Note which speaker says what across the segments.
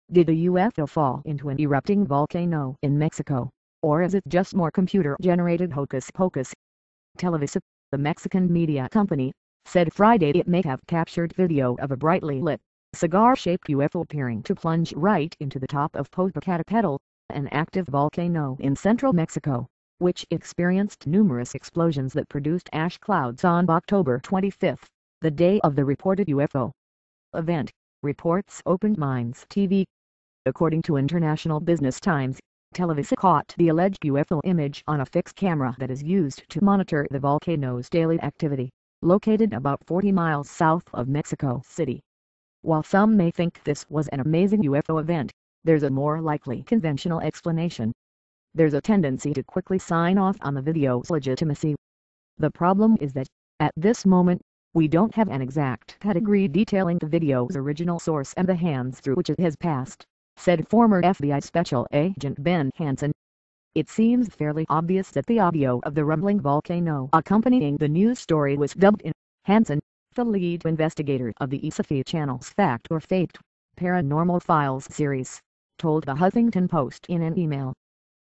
Speaker 1: Did a UFO fall into an erupting volcano in Mexico, or is it just more computer-generated hocus pocus? Televisa, the Mexican media company, said Friday it may have captured video of a brightly lit, cigar-shaped UFO appearing to plunge right into the top of Popocatépetl, an active volcano in central Mexico, which experienced numerous explosions that produced ash clouds on October 25, the day of the reported UFO event, reports Open Minds TV. According to International Business Times, Televisa caught the alleged UFO image on a fixed camera that is used to monitor the volcano's daily activity, located about 40 miles south of Mexico City. While some may think this was an amazing UFO event, there's a more likely conventional explanation. There's a tendency to quickly sign off on the video's legitimacy. The problem is that, at this moment, we don't have an exact pedigree detailing the video's original source and the hands through which it has passed, said former FBI Special Agent Ben Hansen. It seems fairly obvious that the audio of the rumbling volcano accompanying the news story was dubbed in. Hansen, the lead investigator of the Sci-Fi Channel's Fact or Faked Paranormal Files series, told the Huffington Post in an email.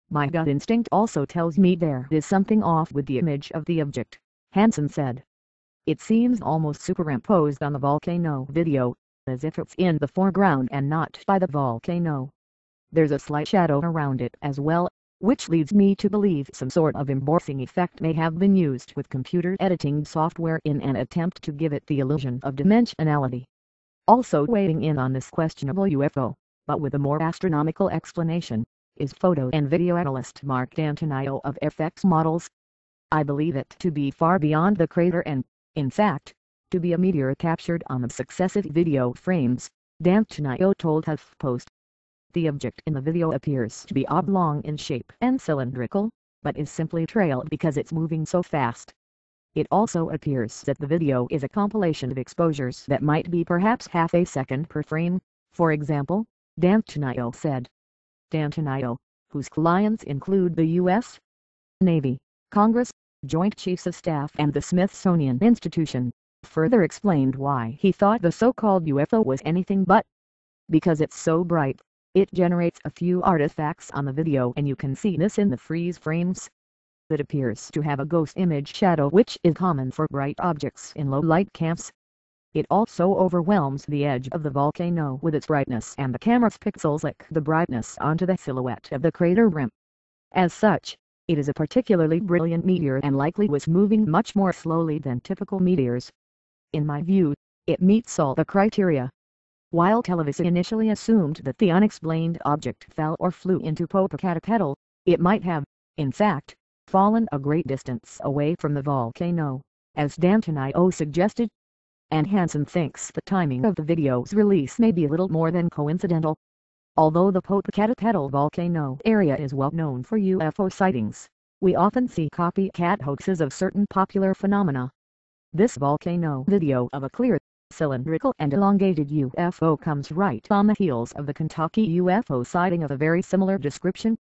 Speaker 1: "My gut instinct also tells me there is something off with the image of the object," Hansen said. "It seems almost superimposed on the volcano video, as if it's in the foreground and not by the volcano. There's a slight shadow around it as well, which leads me to believe some sort of embossing effect may have been used with computer editing software in an attempt to give it the illusion of dimensionality." Also weighing in on this questionable UFO, but with a more astronomical explanation, is photo and video analyst Mark D'Antonio of FX Models. "I believe it to be far beyond the crater and, in fact, to be a meteor captured on the successive video frames," D'Antonio told HuffPost. "The object in the video appears to be oblong in shape and cylindrical, but is simply trailed because it's moving so fast. It also appears that the video is a compilation of exposures that might be perhaps half a second per frame, for example," D'Antonio said. D'Antonio, whose clients include the U.S. Navy, Congress, Joint Chiefs of Staff and the Smithsonian Institution, further explained why he thought the so-called UFO was anything but. "Because it's so bright, it generates a few artifacts on the video, and you can see this in the freeze frames. It appears to have a ghost image shadow, which is common for bright objects in low light camps. It also overwhelms the edge of the volcano with its brightness, and the camera's pixels lick the brightness onto the silhouette of the crater rim. As such, it is a particularly brilliant meteor and likely was moving much more slowly than typical meteors. In my view, it meets all the criteria." While Televisa initially assumed that the unexplained object fell or flew into Popocatépetl, it might have, in fact, fallen a great distance away from the volcano, as D'Antonio suggested. And Hansen thinks the timing of the video's release may be a little more than coincidental. Although the Popocatépetl volcano area is well known for UFO sightings, we often see copycat hoaxes of certain popular phenomena. This volcano video of a clear, cylindrical and elongated UFO comes right on the heels of the Kentucky UFO sighting of a very similar description,